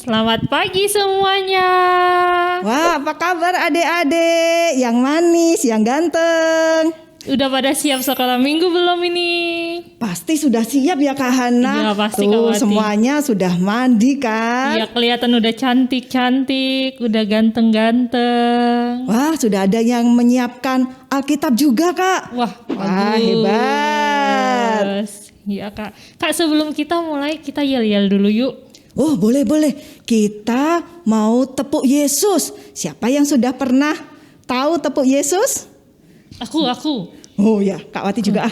Selamat pagi semuanya. Wah, apa kabar adik-adik yang manis, yang ganteng? Udah pada siap sekolah minggu belum ini? Pasti sudah siap ya Kak Hana? Iya, pasti, Tuh, Kak Wati. semuanya sudah mandi kan? Iya, kelihatan udah cantik-cantik, udah ganteng-ganteng. Wah, sudah ada yang menyiapkan Alkitab juga Kak. Wah, Wah, hebat. Iya Kak. Kak, sebelum kita mulai, kita yel-yel dulu yuk. Oh, boleh. Kita mau tepuk Yesus. Siapa yang sudah pernah tahu tepuk Yesus? Aku. Oh ya, Kak Wati juga.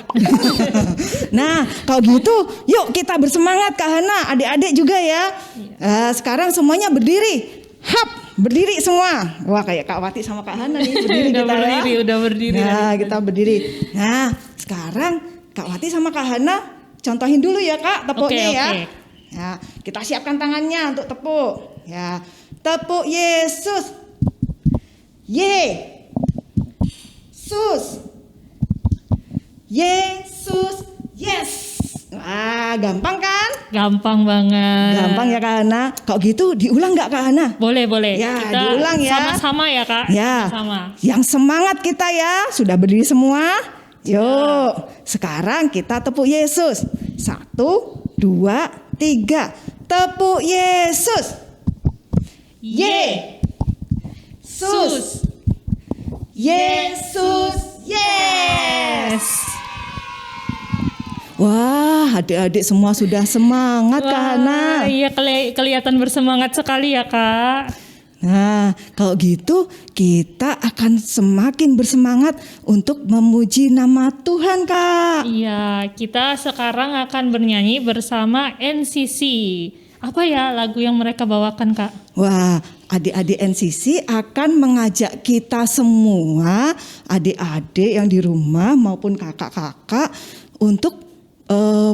Nah, kalau gitu, yuk kita bersemangat Kak Hana, adik-adik juga ya. Sekarang semuanya berdiri. Hap, berdiri semua. Wah, kayak Kak Wati sama Kak Hana nih berdiri kita udah berdiri. Nah, kita berdiri. Nah, sekarang Kak Wati sama Kak Hana contohin dulu ya Kak tepuknya ya. Oke. Ya, kita siapkan tangannya untuk tepuk. Ya, tepuk Yesus. Yesus. Yesus. Yes. Wah, gampang kan? Gampang banget. Gampang ya Kak Hana. Kalau gitu diulang nggak Kak Hana? Boleh. Ya, Kita diulang ya. sama-sama ya Kak. Ya. Sama. Yang semangat kita ya. Sudah berdiri semua? Yuk. Sekarang kita tepuk Yesus. 1, 2, 3. Tepuk Yesus. Yesus. Yesus. Yes. Wah, adik-adik semua sudah semangat Kak Hana. Iya, kelihatan bersemangat sekali ya Kak. Nah, kalau gitu kita akan semakin bersemangat untuk memuji nama Tuhan Kak. Iya, kita sekarang akan bernyanyi bersama NCC. Apa ya lagu yang mereka bawakan Kak? Wah, adik-adik NCC akan mengajak kita semua, adik-adik yang di rumah maupun kakak-kakak untuk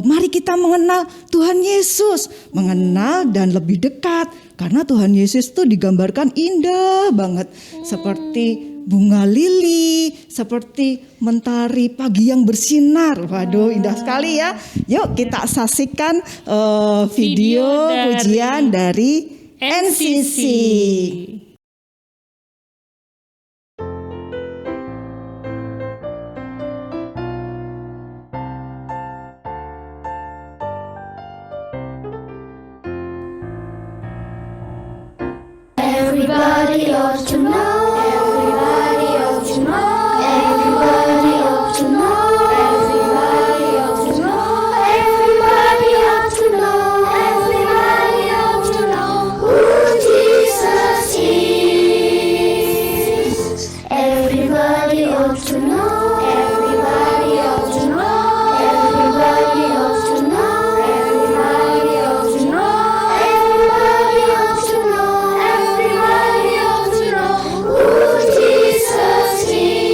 mari kita mengenal Tuhan Yesus, mengenal dan lebih dekat. Karena Tuhan Yesus itu digambarkan indah banget, seperti bunga lili, seperti mentari pagi yang bersinar. Waduh, indah sekali ya. Yuk kita saksikan video pujian dari NCC. Everybody ought to know. Everybody ought to know. Everybody ought to know. Everybody ought to know. Everybody ought to know. Everybody ought to know who Jesus is. Everybody ought to know. Everybody ought to know. Everybody ought to know. Everybody ought to know. Everybody ought to know. Everybody ought to know who Jesus is.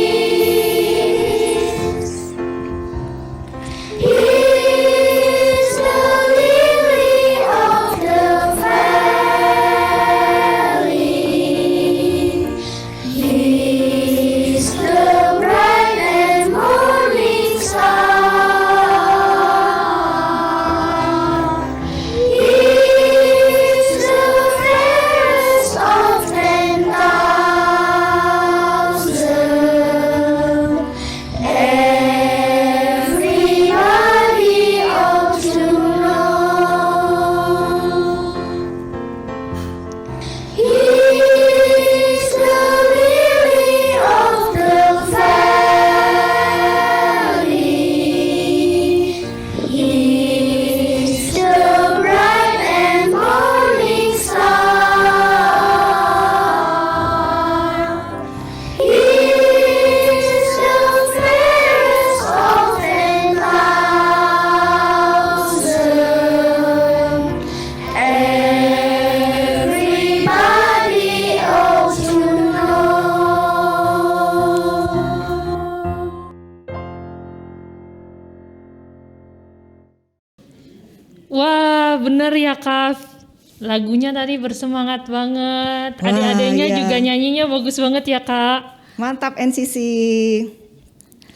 He's the lily of the valley. He's the bright and morning star. He's the fairest of 10,000. Everybody ought to know. He's the lily of the valley. He's the bright and morning star. He's the fairest of 10,000. Everybody ought to know. Wah, bener ya Kak. Lagunya tadi bersemangat banget. Wah, Adik-adiknya iya. juga nyanyinya bagus banget ya Kak. Mantap NCC.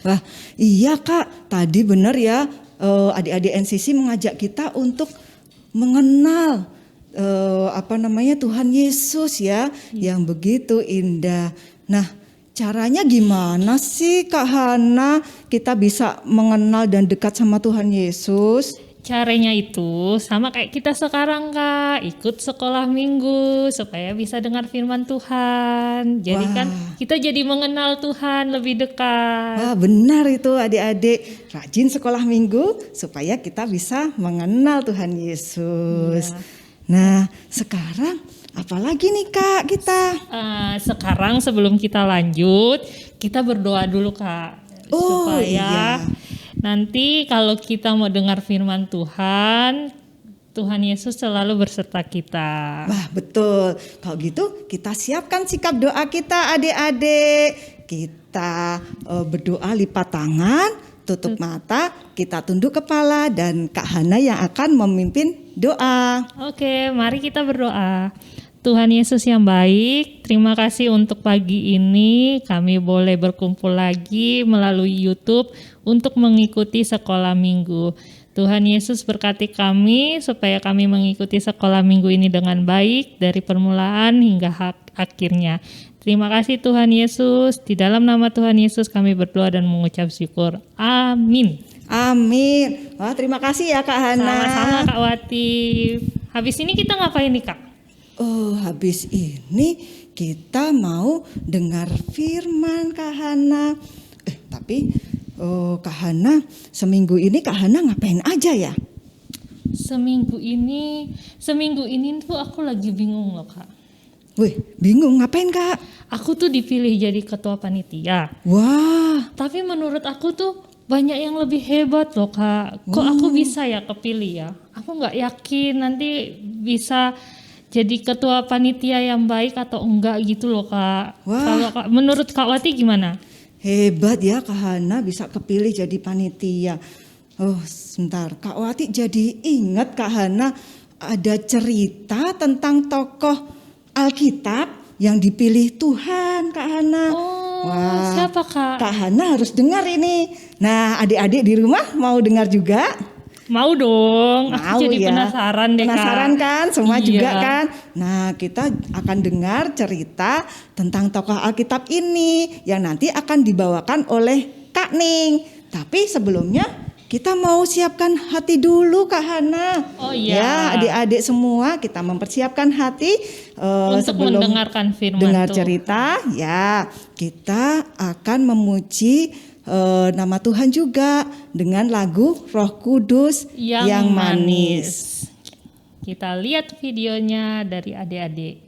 Wah, iya Kak, tadi benar ya adik-adik NCC mengajak kita untuk mengenal Tuhan Yesus ya, yang begitu indah. Nah, caranya gimana sih Kak Hana kita bisa mengenal dan dekat sama Tuhan Yesus? Caranya itu sama kayak kita sekarang Kak, ikut sekolah minggu supaya bisa dengar firman Tuhan. Jadi kan kita jadi mengenal Tuhan lebih dekat. Wah, benar itu adik-adik, rajin sekolah minggu supaya kita bisa mengenal Tuhan Yesus. Nah, sekarang apalagi nih Kak kita? Sekarang sebelum kita lanjut, kita berdoa dulu Kak. Supaya nanti kalau kita mau dengar firman Tuhan, Tuhan Yesus selalu berserta kita. Wah, betul. Kalau gitu kita siapkan sikap doa kita adik-adik. Kita berdoa lipat tangan, tutup mata, kita tunduk kepala dan Kak Hana yang akan memimpin doa. Oke, mari kita berdoa. Tuhan Yesus yang baik, terima kasih untuk pagi ini kami boleh berkumpul lagi melalui YouTube untuk mengikuti sekolah minggu. Tuhan Yesus berkati kami supaya kami mengikuti sekolah minggu ini dengan baik dari permulaan hingga akhirnya. Terima kasih Tuhan Yesus, di dalam nama Tuhan Yesus kami berdoa dan mengucap syukur. Amin. Amin. Wah, terima kasih ya Kak Hana. Sama-sama Kak Wati. Habis ini kita ngapain nih Kak? Habis ini kita mau dengar firman Kak Hana. Tapi Kak Hana, seminggu ini Kak Hana ngapain aja ya? Seminggu ini tuh aku lagi bingung loh Kak. Wih, bingung ngapain Kak? Aku tuh dipilih jadi ketua panitia. Wah. Tapi menurut aku tuh banyak yang lebih hebat loh Kak. Kok aku bisa ya kepilih ya? Aku nggak yakin nanti bisa jadi ketua panitia yang baik atau enggak gitu loh Kak. Wah. Kalau menurut Kak Wati gimana? Hebat ya Kak Hana bisa kepilih jadi panitia. Sebentar, Kak Wati jadi ingat Kak Hana ada cerita tentang tokoh Alkitab yang dipilih Tuhan Kak Hana. Wah, siapa Kak? Kak Hana harus dengar ini. Nah, adik-adik di rumah mau dengar juga? Mau dong, aku jadi ya. penasaran deh Kak. Penasaran kan? Semua Iya. juga kan? Nah, kita akan dengar cerita tentang tokoh Alkitab ini yang nanti akan dibawakan oleh Kak Ning. Tapi sebelumnya kita mau siapkan hati dulu Kak Hana. Oh iya. Ya, adik-adik semua kita mempersiapkan hati Untuk sebelum mendengarkan firman dengar Tuhan. cerita. Ya, kita akan memuji nama Tuhan juga dengan lagu Roh Kudus yang manis. Kita lihat videonya dari adik-adik.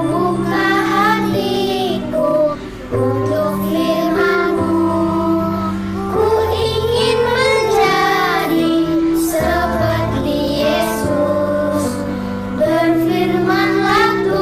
Buka hatiku untuk firman-Mu. Ku ingin menjadi seperti Yesus. Berfirmanlah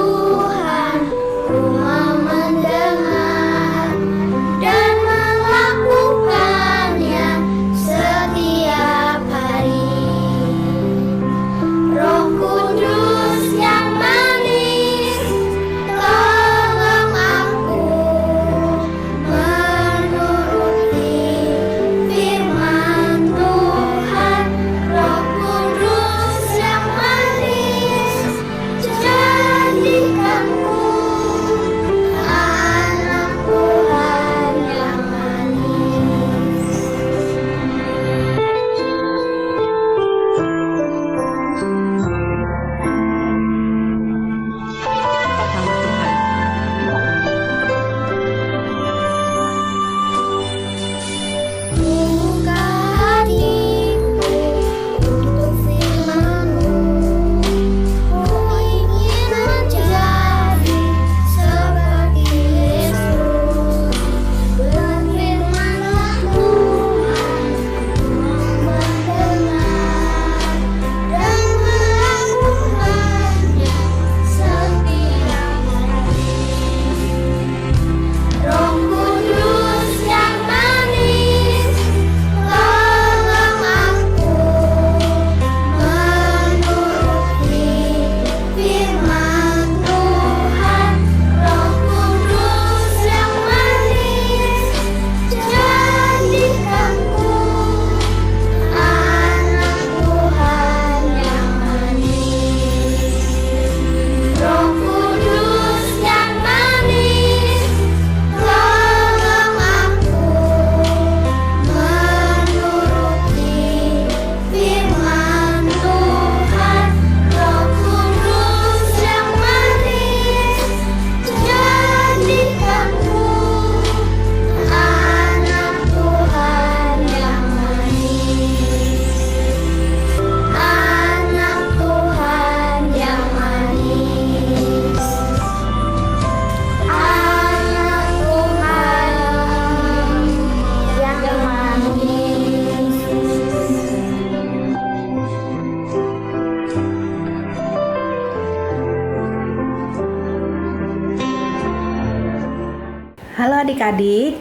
Halo adik-adik.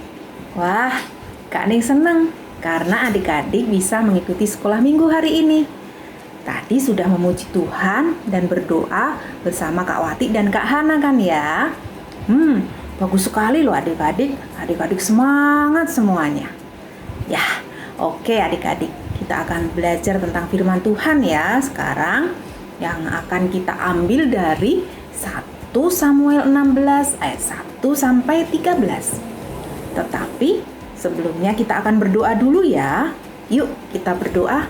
Wah, Kak Ning seneng karena adik-adik bisa mengikuti sekolah minggu hari ini. Tadi sudah memuji Tuhan dan berdoa bersama Kak Wati dan Kak Hana kan ya? Bagus sekali loh adik-adik. Adik-adik semangat semuanya. Ya, oke adik-adik. Kita akan belajar tentang firman Tuhan ya sekarang. Yang akan kita ambil dari 1 Samuel 16 ayat 1 sampai 13. Tetapi sebelumnya kita akan berdoa dulu ya. Yuk kita berdoa.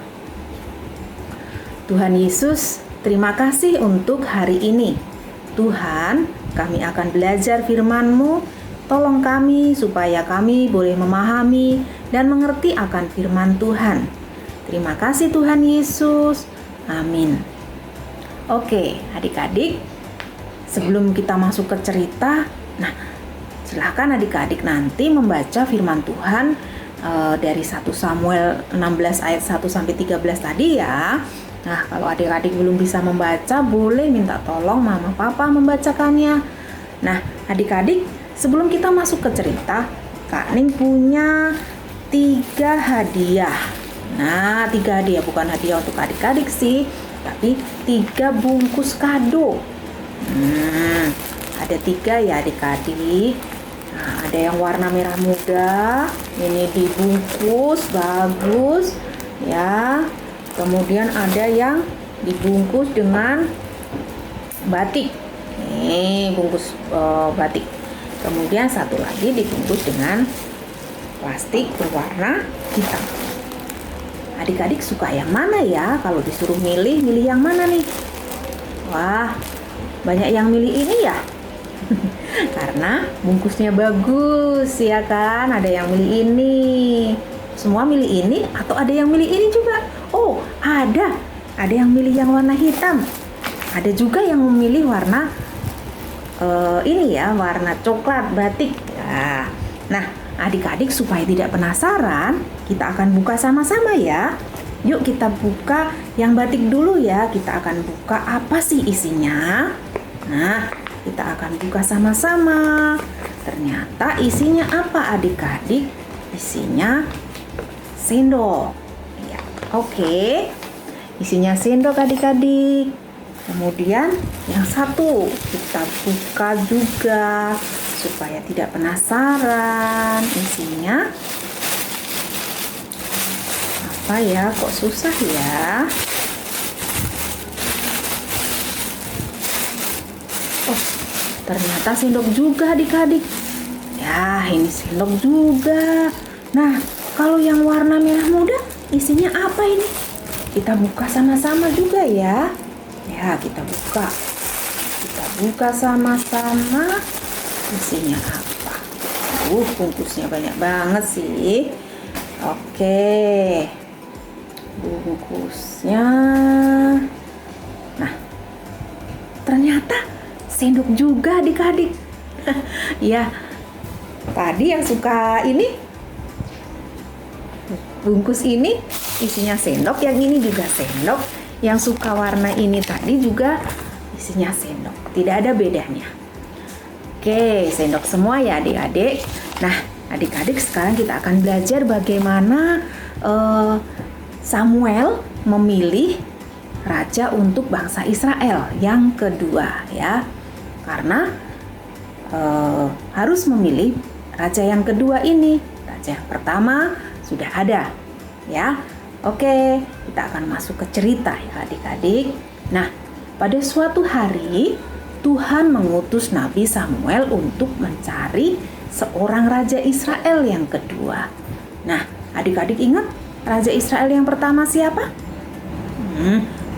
Tuhan Yesus, terima kasih untuk hari ini. Tuhan, kami akan belajar firman-Mu. Tolong kami supaya kami boleh memahami dan mengerti akan firman Tuhan. Terima kasih Tuhan Yesus. Amin. Oke, adik-adik, sebelum kita masuk ke cerita, silahkan adik-adik nanti membaca firman Tuhan dari 1 Samuel 16 ayat 1 sampai 13 tadi ya. Nah, kalau adik-adik belum bisa membaca, boleh minta tolong mama papa membacakannya. Nah, adik-adik, sebelum kita masuk ke cerita, Kak Ning punya 3 hadiah. Nah, 3 hadiah, bukan hadiah untuk adik-adik sih, tapi 3 bungkus kado. Ada 3 ya adik-adik. Nah, ada yang warna merah muda, ini dibungkus bagus ya. Kemudian ada yang dibungkus dengan batik. Ini bungkus batik. Kemudian satu lagi dibungkus dengan plastik berwarna hitam. Adik-adik suka yang mana ya? Kalau disuruh milih yang mana nih? Wah, banyak yang milih ini ya. Karena bungkusnya bagus ya kan? Ada yang milih ini. Semua milih ini atau ada yang milih ini juga? Oh, ada yang milih yang warna hitam. Ada juga yang memilih warna ini ya, warna coklat batik. Nah, adik-adik supaya tidak penasaran, kita akan buka sama-sama ya. Yuk kita buka yang batik dulu ya. Kita akan buka apa sih isinya. Nah, kita akan buka sama-sama. Ternyata isinya apa adik-adik? Isinya sendok. Ya, oke. Isinya sendok adik-adik. Kemudian yang satu kita buka juga supaya tidak penasaran isinya apa ya, kok susah ya. Oh, ternyata sendok juga adik-adik. Ya, ini sendok juga. Nah, kalau yang warna merah muda isinya apa ini? Kita buka sama-sama juga ya. Ya, kita buka. Kita buka sama-sama. Isinya apa? Bungkusnya banyak banget sih. Oke. Bungkusnya. Nah, ternyata sendok juga adik-adik. Ya, tadi yang suka ini bungkus ini isinya sendok, yang ini juga sendok, yang suka warna ini tadi juga isinya sendok, tidak ada bedanya. Oke, sendok semua ya adik-adik. Nah, adik-adik sekarang kita akan belajar bagaimana Samuel memilih raja untuk bangsa Israel yang kedua ya. Karena harus memilih raja yang kedua ini. Raja yang pertama sudah ada ya. Oke, kita akan masuk ke cerita ya adik-adik. Nah, pada suatu hari Tuhan mengutus Nabi Samuel untuk mencari seorang raja Israel yang kedua. Nah, adik-adik ingat raja Israel yang pertama siapa?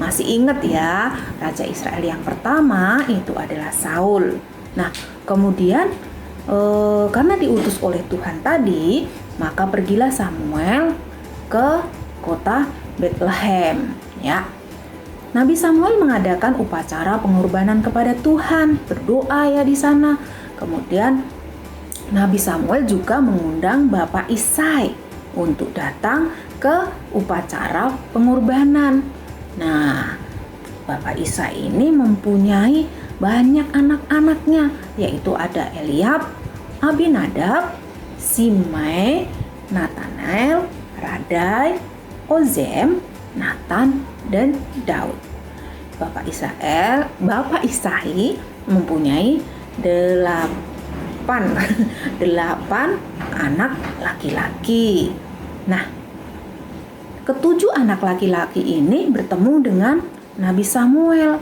Masih ingat ya, raja Israel yang pertama itu adalah Saul. Nah, kemudian karena diutus oleh Tuhan tadi, maka pergilah Samuel ke kota Bethlehem ya. Nabi Samuel mengadakan upacara pengorbanan kepada Tuhan, berdoa ya di sana. Kemudian Nabi Samuel juga mengundang Bapak Isai untuk datang ke upacara pengorbanan. Nah, Bapak Isai ini mempunyai banyak anak-anaknya, yaitu ada Eliab, Abinadab, Simei, Nathanael, Radai, Ozem, Nathan, dan Daud. Bapak Isai mempunyai 8 anak laki-laki. Nah, ketujuh anak laki-laki ini bertemu dengan Nabi Samuel.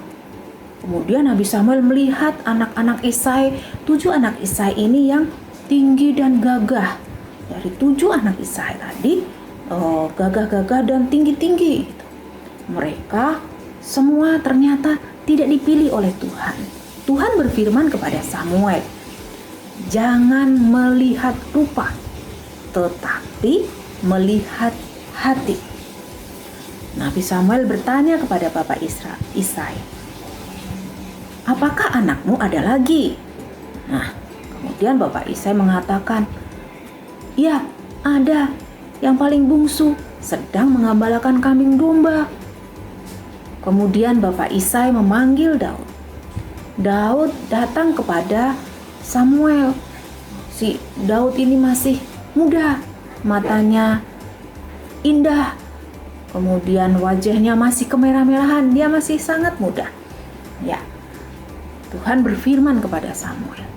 Kemudian Nabi Samuel melihat anak-anak Isai, 7 anak Isai ini yang tinggi dan gagah. Dari 7 anak Isai tadi, gagah-gagah dan tinggi-tinggi. Mereka semua ternyata tidak dipilih oleh Tuhan. Tuhan berfirman kepada Samuel, jangan melihat rupa, tetapi melihat hati. Nabi Samuel bertanya kepada Bapak Isai, apakah anakmu ada lagi? Nah, kemudian Bapak Isai mengatakan, ya ada, yang paling bungsu sedang mengembalakan kambing domba. Kemudian Bapak Isai memanggil Daud. Daud datang kepada Samuel. Si Daud ini masih muda, matanya indah, kemudian wajahnya masih kemerah-merahan, dia masih sangat muda. Ya, Tuhan berfirman kepada Samuel,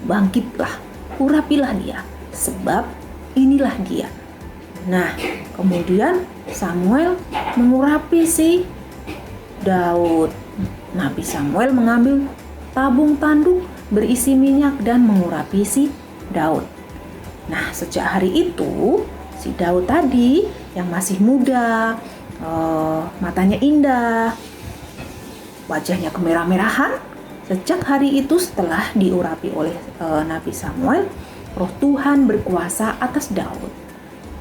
bangkitlah, urapilah dia, sebab inilah dia. Nah, kemudian Samuel mengurapi si Daud. Nabi Samuel mengambil tabung tanduk berisi minyak dan mengurapi si Daud. Nah, sejak hari itu si Daud tadi yang masih muda, matanya indah, wajahnya kemerah-merahan, sejak hari itu setelah diurapi oleh Nabi Samuel, Roh Tuhan berkuasa atas Daud.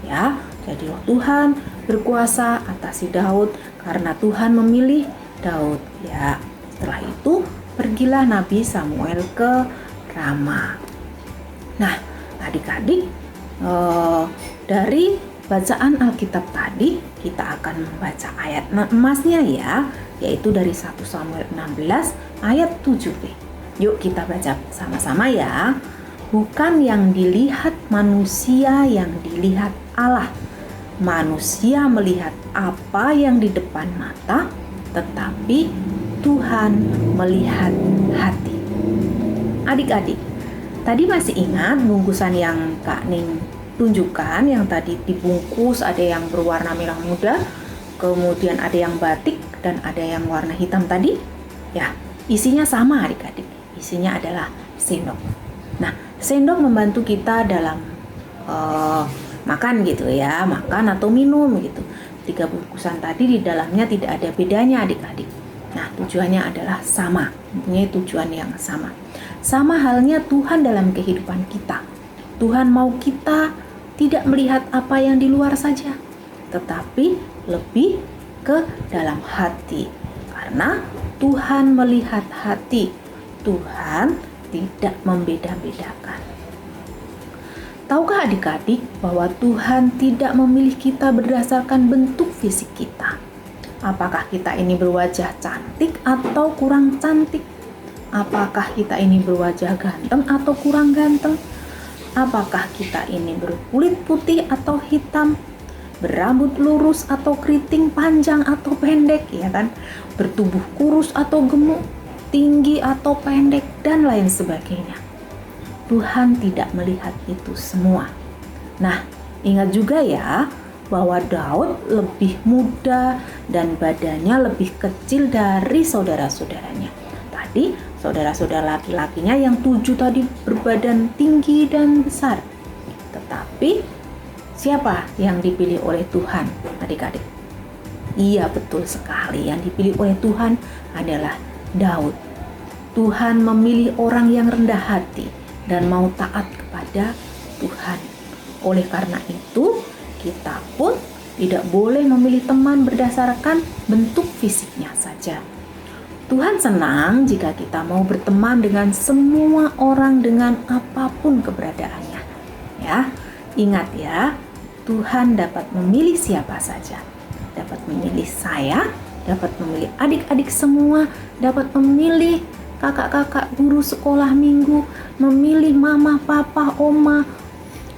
Ya, jadi Roh Tuhan berkuasa atas si Daud karena Tuhan memilih Daud. Ya, setelah itu pergilah Nabi Samuel ke Rama. Nah, adik-adik, dari bacaan Alkitab tadi kita akan membaca ayat emasnya ya, yaitu dari 1 Samuel 16 ayat 7b. Yuk kita baca sama-sama ya. Bukan yang dilihat manusia yang dilihat Allah. Manusia melihat apa yang di depan mata, tetapi Tuhan melihat hati. Adik-adik, tadi masih ingat bungkusan yang Kak Ning tunjukkan, yang tadi dibungkus ada yang berwarna merah muda, kemudian ada yang batik dan ada yang warna hitam tadi? Ya, isinya sama adik-adik. Isinya adalah sendok. Nah, sendok membantu kita dalam makan gitu ya, makan atau minum gitu. 3 bungkusan tadi di dalamnya tidak ada bedanya adik-adik. Nah, tujuannya adalah sama, mempunyai tujuan yang sama. Sama halnya Tuhan dalam kehidupan kita. Tuhan mau kita tidak melihat apa yang di luar saja, tetapi lebih ke dalam hati. Karena Tuhan melihat hati. Tuhan tidak membeda-bedakan. Tahukah adik-adik bahwa Tuhan tidak memilih kita berdasarkan bentuk fisik kita? Apakah kita ini berwajah cantik atau kurang cantik? Apakah kita ini berwajah ganteng atau kurang ganteng? Apakah kita ini berkulit putih atau hitam? Berambut lurus atau keriting, panjang atau pendek, ya kan? Bertubuh kurus atau gemuk, tinggi atau pendek, dan lain sebagainya. Tuhan tidak melihat itu semua. Nah, ingat juga ya bahwa Daud lebih muda dan badannya lebih kecil dari saudara-saudaranya. Tadi saudara-saudara laki-lakinya yang 7 tadi berbadan tinggi dan besar. Tetapi siapa yang dipilih oleh Tuhan, adik-adik? Iya, betul sekali. Yang dipilih oleh Tuhan adalah Daud. Tuhan memilih orang yang rendah hati dan mau taat kepada Tuhan. Oleh karena itu, kita pun tidak boleh memilih teman berdasarkan bentuk fisiknya saja. Tuhan senang jika kita mau berteman dengan semua orang dengan apapun keberadaannya. Ya, ingat ya, Tuhan dapat memilih siapa saja. Dapat memilih saya, dapat memilih adik-adik semua, dapat memilih kakak-kakak guru sekolah minggu, memilih mama, papa, oma,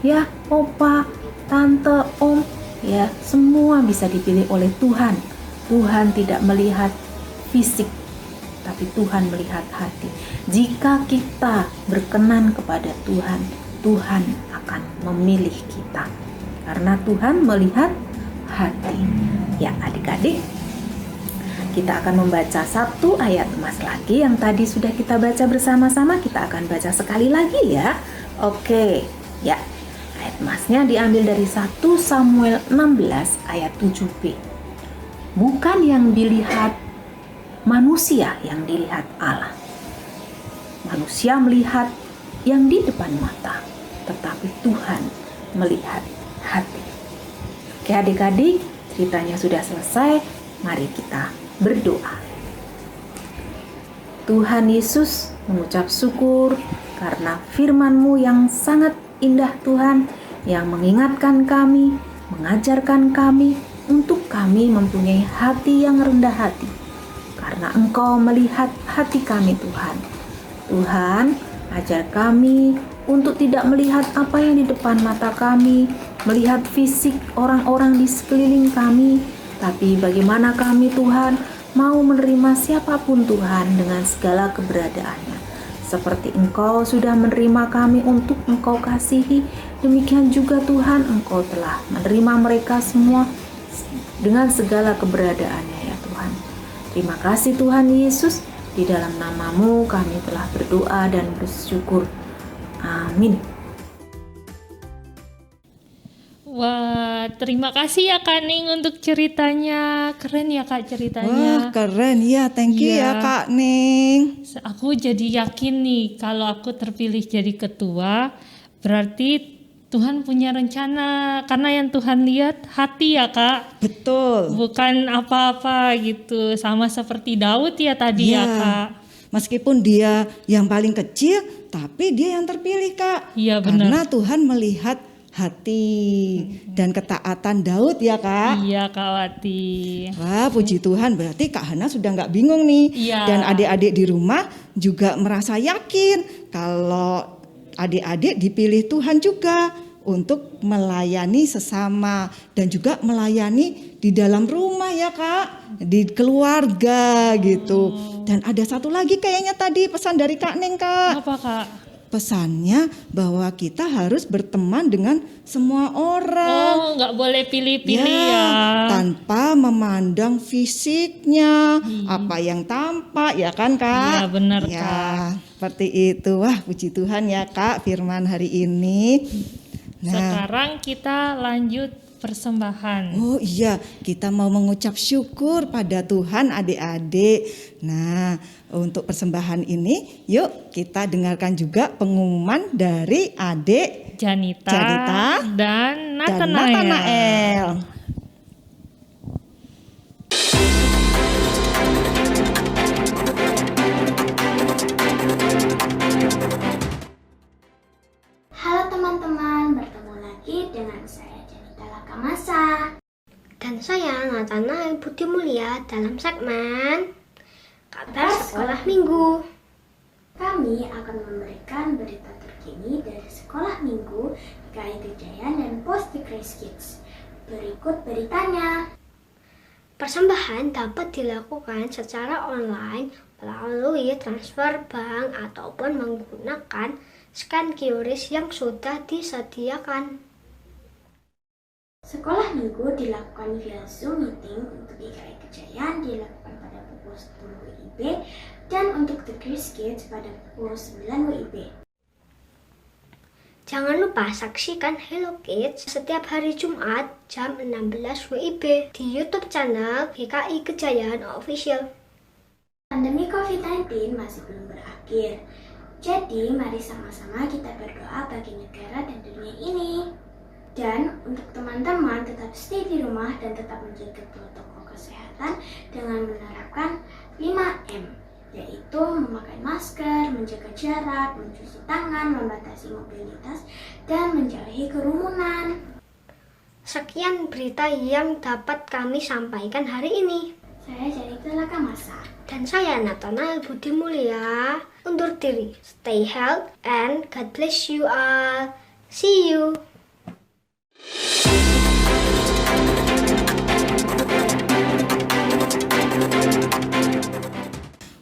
ya, opa, tante, om, ya, semua bisa dipilih oleh Tuhan. Tuhan tidak melihat fisik, tapi Tuhan melihat hati. Jika kita berkenan kepada Tuhan, Tuhan akan memilih kita. Karena Tuhan melihat hati. Ya, adik-adik, kita akan membaca satu ayat emas lagi yang tadi sudah kita baca bersama-sama. Kita akan baca sekali lagi ya. Oke, ya. Ayat emasnya diambil dari 1 Samuel 16 ayat 7b. Bukan yang dilihat manusia yang dilihat Allah. Manusia melihat yang di depan mata, tetapi Tuhan melihat hati. Oke adik-adik, ceritanya sudah selesai. Mari kita berdoa. Tuhan Yesus, mengucap syukur karena firman-Mu yang sangat indah Tuhan, yang mengingatkan kami, mengajarkan kami untuk kami mempunyai hati yang rendah hati. Karena Engkau melihat hati kami Tuhan. Tuhan, ajar kami untuk tidak melihat apa yang di depan mata kami, melihat fisik orang-orang di sekeliling kami, tapi bagaimana kami Tuhan mau menerima siapapun Tuhan dengan segala keberadaannya. Seperti Engkau sudah menerima kami untuk Engkau kasihi, demikian juga Tuhan Engkau telah menerima mereka semua dengan segala keberadaannya ya Tuhan. Terima kasih Tuhan Yesus, di dalam nama-Mu kami telah berdoa dan bersyukur. Amin. Wah, terima kasih ya Kak Ning untuk ceritanya. Keren ya Kak ceritanya. Wah, keren ya. Thank you Iya. ya Kak Ning. Aku jadi yakin nih kalau aku terpilih jadi ketua, berarti Tuhan punya rencana. Karena yang Tuhan lihat hati ya Kak. Betul. Bukan apa-apa gitu. Sama seperti Daud ya tadi ya Kak. Meskipun dia yang paling kecil, tapi dia yang terpilih Kak. Iya benar. Karena Tuhan melihat hati dan ketaatan Daud ya Kak. Iya Kak Wati. Wah, puji Tuhan, berarti Kak Hana sudah nggak bingung nih. Iya. Dan adik-adik di rumah juga merasa yakin kalau adik-adik dipilih Tuhan juga untuk melayani sesama dan juga melayani di dalam rumah ya Kak, di keluarga gitu. Dan ada satu lagi kayaknya tadi pesan dari Kak Neng Kak. Apa Kak? Pesannya bahwa kita harus berteman dengan semua orang. Oh, nggak boleh pilih-pilih ya. Tanpa memandang fisiknya, apa yang tampak ya kan Kak? Iya, benar, ya, Kak. Seperti itu. Wah, puji Tuhan ya Kak firman hari ini. Nah, Sekarang kita lanjut persembahan. oh iya, kita mau mengucap syukur pada Tuhan adik-adik. Nah, untuk persembahan ini, yuk kita dengarkan juga pengumuman dari adik Janita dan dan Nathanael. Nathanael. Halo teman-teman, bertemu lagi dengan saya Janita Lakamasa. Dan saya Nathanael Budi Mulia dalam segmen Kabar Sekolah Minggu. Kami akan memberikan berita terkini dari sekolah minggu, GKI Gejayan dan Post Grace Kids. Berikut beritanya. Persembahan dapat dilakukan secara online melalui transfer bank ataupun menggunakan scan QRIS yang sudah disediakan. Sekolah minggu dilakukan via Zoom meeting. Untuk GKI Gejayan dilakukan pada pukul 10 WIB dan untuk The Grace Kids pada pukul 9 WIB. Jangan lupa saksikan Hello Kids setiap hari Jumat jam 16 WIB di YouTube channel GKI Gejayan Official. Pandemi COVID-19 masih belum berakhir. Jadi, mari sama-sama kita berdoa bagi negara dan dunia ini. Dan untuk teman-teman tetap stay di rumah dan tetap menjaga protokol kesehatan dengan menerapkan 5M, yaitu memakai masker, menjaga jarak, mencuci tangan, membatasi mobilitas, dan menjauhi kerumunan. Sekian berita yang dapat kami sampaikan hari ini. Saya Janita Lakamasa. Dan saya Nathanael Budi Mulia undur diri. Stay healthy and God bless you all. See you.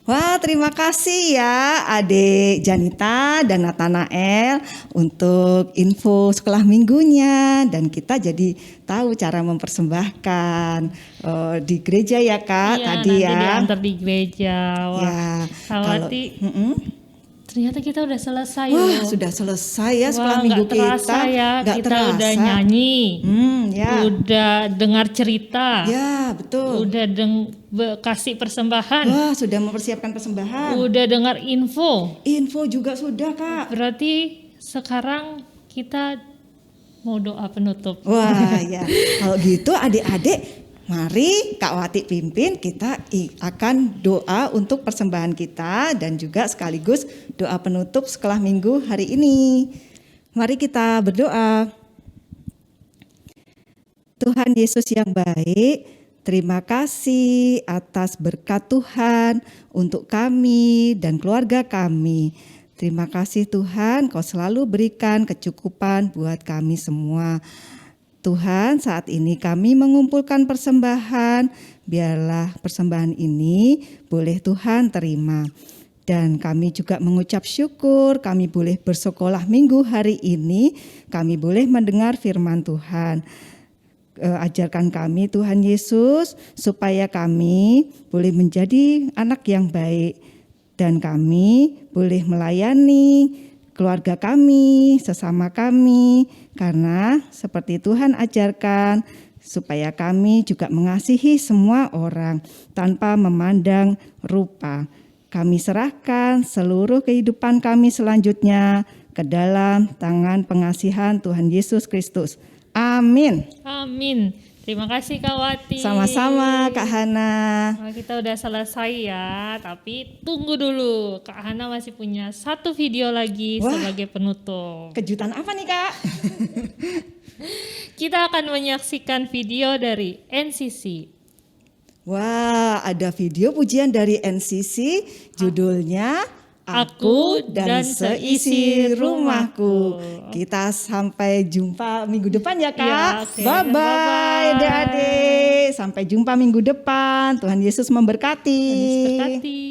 Wah, terima kasih ya Adik Janita dan Nathanael untuk info sekolah minggunya, dan kita jadi tahu cara mempersembahkan di gereja ya Kak Iya, tadi nanti ya. diantar di gereja. Wah, Ya, Kawati, Mm-mm. ternyata kita udah selesai Wah, loh. sudah selesai ya Wah, sekolah minggu nggak terasa kita. ya, Nggak kita terasa. udah nyanyi, Ya. udah dengar cerita, Ya, betul. udah kasih persembahan, Wah, sudah mempersiapkan persembahan. udah dengar info. Info juga sudah Kak. Berarti sekarang kita mau doa penutup. Wah ya, kalau gitu adik-adik, mari Kak Wati pimpin, kita akan doa untuk persembahan kita dan juga sekaligus doa penutup sekolah minggu hari ini. Mari kita berdoa. Tuhan Yesus yang baik, terima kasih atas berkat Tuhan untuk kami dan keluarga kami. Terima kasih Tuhan, Kau selalu berikan kecukupan buat kami semua. Tuhan, saat ini kami mengumpulkan persembahan, biarlah persembahan ini boleh Tuhan terima. Dan kami juga mengucap syukur, kami boleh bersekolah minggu hari ini, kami boleh mendengar firman Tuhan. Ajarkan kami Tuhan Yesus, supaya kami boleh menjadi anak yang baik, dan kami boleh melayani keluarga kami, sesama kami, karena seperti Tuhan ajarkan, supaya kami juga mengasihi semua orang tanpa memandang rupa. Kami serahkan seluruh kehidupan kami selanjutnya ke dalam tangan pengasihan Tuhan Yesus Kristus. Amin. Amin. Terima kasih Kak Wati. Sama-sama Kak Hana. Nah, kita udah selesai ya, tapi tunggu dulu. Kak Hana masih punya satu video lagi Wah. sebagai penutup. Kejutan apa nih Kak? Kita akan menyaksikan video dari NCC. Wah, ada video pujian dari NCC, judulnya Aku dan Seisi Rumahku. Kita sampai jumpa minggu depan ya Kak. Ya, oke. Bye-bye Bye-bye. adik-adik. Sampai jumpa minggu depan. Tuhan Yesus memberkati. Tuhan Yesus berkati.